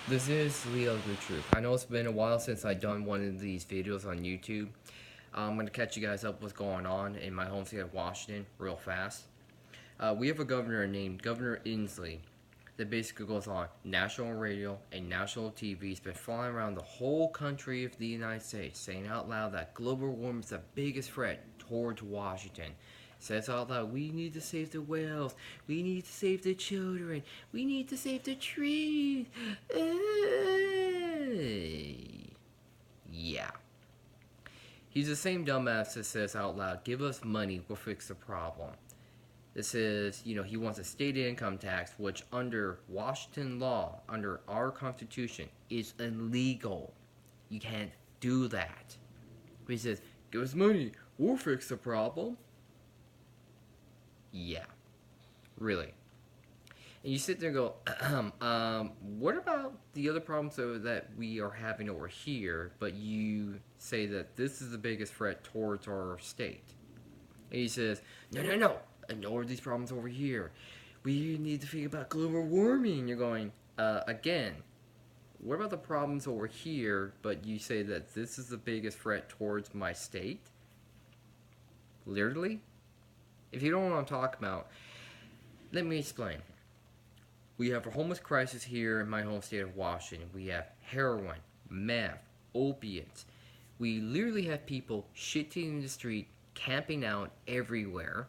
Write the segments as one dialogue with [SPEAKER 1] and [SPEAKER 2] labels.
[SPEAKER 1] This is Leo the Truth. I know it's been a while since I've done one of these videos on YouTube. I'm going to catch you guys up what's going on in my home state of Washington real fast. We have a governor named Governor Insley that basically goes on national radio and national TV. He's been flying around the whole country of the United States saying out loud that global warming is the biggest threat towards Washington. Says out loud, we need to save the whales, we need to save the children, we need to save the trees. Yeah. He's the same dumbass that says out loud, give us money, we'll fix the problem. This is, he wants a state income tax, which under Washington law, under our Constitution, is illegal. You can't do that. But he says, give us money, we'll fix the problem. Yeah, really. And you sit there and go, what about the other problems that we are having over here, but you say that this is the biggest threat towards our state? And he says, no, ignore these problems over here. We need to think about global warming. You're going, again, what about the problems over here, but you say that this is the biggest threat towards my state? Literally? If you don't know what I'm talking about, let me explain. We have a homeless crisis here in my home state of Washington. We have heroin, meth, opiates. We literally have people shitting in the street, camping out everywhere,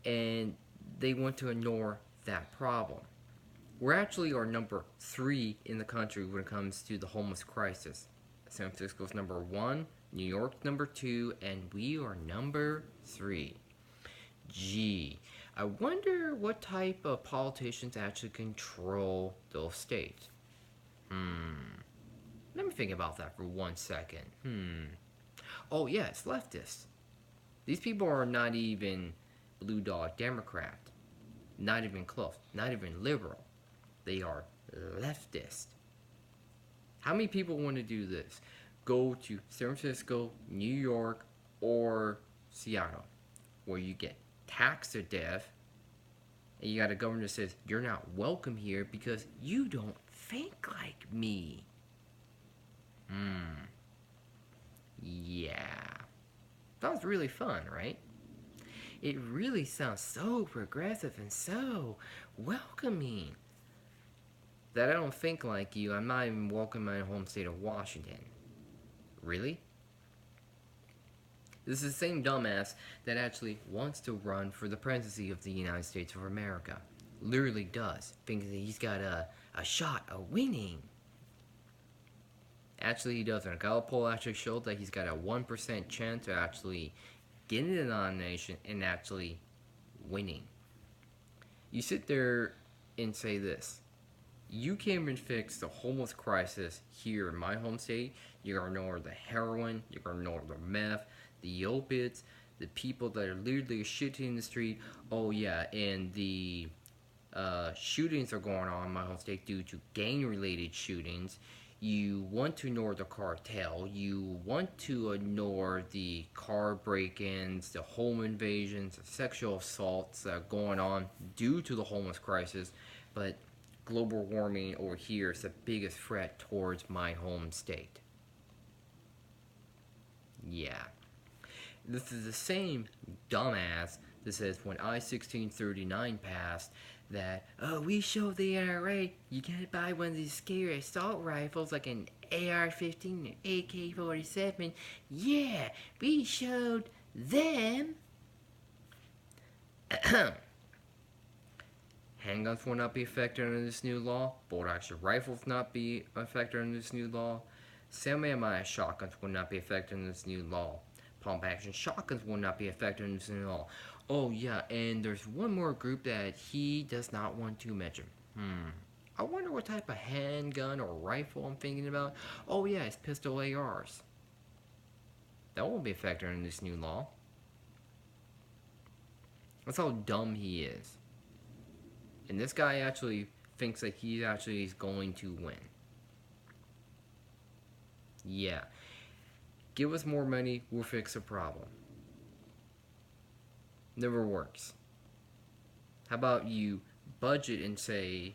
[SPEAKER 1] and they want to ignore that problem. We're actually our number 3 in the country when it comes to the homeless crisis. San Francisco's number 1, New York's number 2, and we are number 3. Gee, I wonder what type of politicians actually control those states. Let me think about that for 1 second. Oh yeah, it's leftists. These people are not even blue dog Democrat. Not even close. Not even liberal. They are leftist. How many people want to do this? Go to San Francisco, New York, or Seattle, where you get taxed to death, and you got a governor that says you're not welcome here because you don't think like me. Yeah. That was really fun, right? It really sounds so progressive and so welcoming. That I don't think like you, I'm not even welcome in my home state of Washington. Really? This is the same dumbass that actually wants to run for the presidency of the United States of America. Literally does. Thinks that he's got a shot of winning. Actually, he doesn't. A Gallup poll actually showed that he's got a 1% chance of actually getting the nomination and actually winning. You sit there and say this. You can't even fix the homeless crisis here in my home state. You're going to ignore the heroin. You're going to ignore the meth, the opiates, the people that are literally shitting in the street. Oh yeah, and the shootings are going on in my home state due to gang-related shootings. You want to ignore the cartel. You want to ignore the car break-ins, the home invasions, the sexual assaults that are going on due to the homeless crisis. But global warming over here is the biggest threat towards my home state. Yeah. This is the same dumbass that says when I-1639 passed that, oh, we showed the NRA you can't buy one of these scary assault rifles like an AR-15 or AK-47. Yeah, we showed them. Handguns will not be affected under this new law. Bolt-action rifles will not be affected under this new law. Semi-automatic shotguns will not be affected under this new law. Pump-action shotguns will not be affected under this new law. Oh yeah, and there's one more group that he does not want to mention. I wonder what type of handgun or rifle I'm thinking about. Oh yeah, it's pistol ARs. That won't be affected under this new law. That's how dumb he is. And this guy actually thinks that he actually is going to win. Yeah. Give us more money, we'll fix the problem. Never works. How about you budget and say,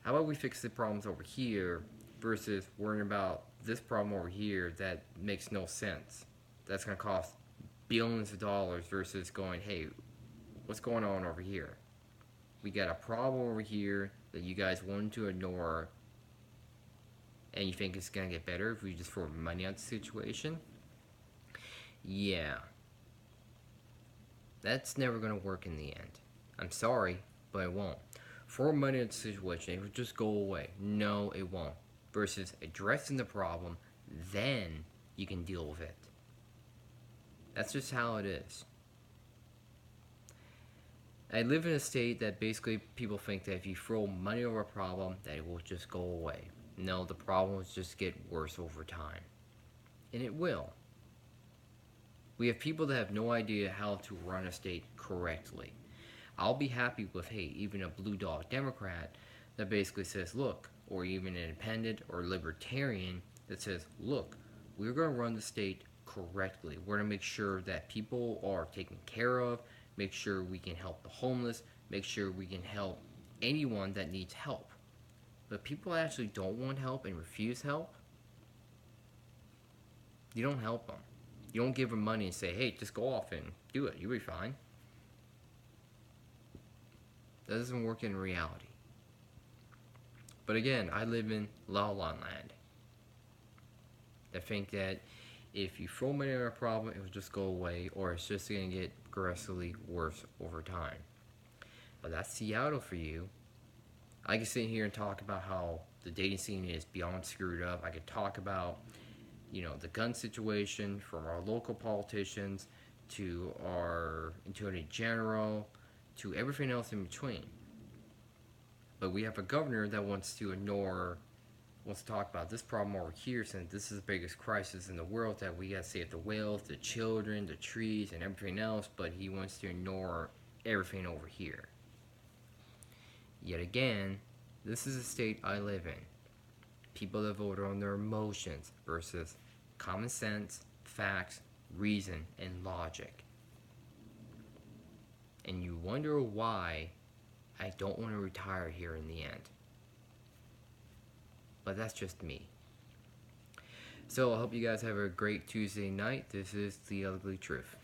[SPEAKER 1] How about we fix the problems over here versus worrying about this problem over here that makes no sense? That's going to cost billions of dollars versus going, hey, what's going on over here? We got a problem over here that you guys wanted to ignore, and you think it's going to get better if we just throw money at the situation? Yeah. That's never going to work in the end. I'm sorry, but it won't. Throw money at the situation, it will just go away. No, it won't. Versus addressing the problem, then you can deal with it. That's just how it is. I live in a state that basically people think that if you throw money over a problem, that it will just go away. No, the problems just get worse over time. And it will. We have people that have no idea how to run a state correctly. I'll be happy with, hey, even a blue dog Democrat that basically says, look, or even an independent or libertarian that says, look, we're going to run the state correctly. We're going to make sure that people are taken care of, make sure we can help the homeless, make sure we can help anyone that needs help. But people actually don't want help and refuse help. You don't help them. You don't give them money and say, hey, just go off and do it. You'll be fine. That doesn't work in reality. But again, I live in La La Land. I think that if you throw money at a problem, it will just go away, or it's just going to get progressively worse over time. But that's Seattle for you. I can sit here and talk about how the dating scene is beyond screwed up. I could talk about, the gun situation from our local politicians to our attorney general to everything else in between. But we have a governor that wants to talk about this problem over here, since this is the biggest crisis in the world, that we got to save the whales, the children, the trees, and everything else, but he wants to ignore everything over here. Yet again, this is a state I live in. People that vote on their emotions versus common sense, facts, reason, and logic. And you wonder why I don't want to retire here in the end. But that's just me. So I hope you guys have a great Tuesday night. This is The Ugly Truth.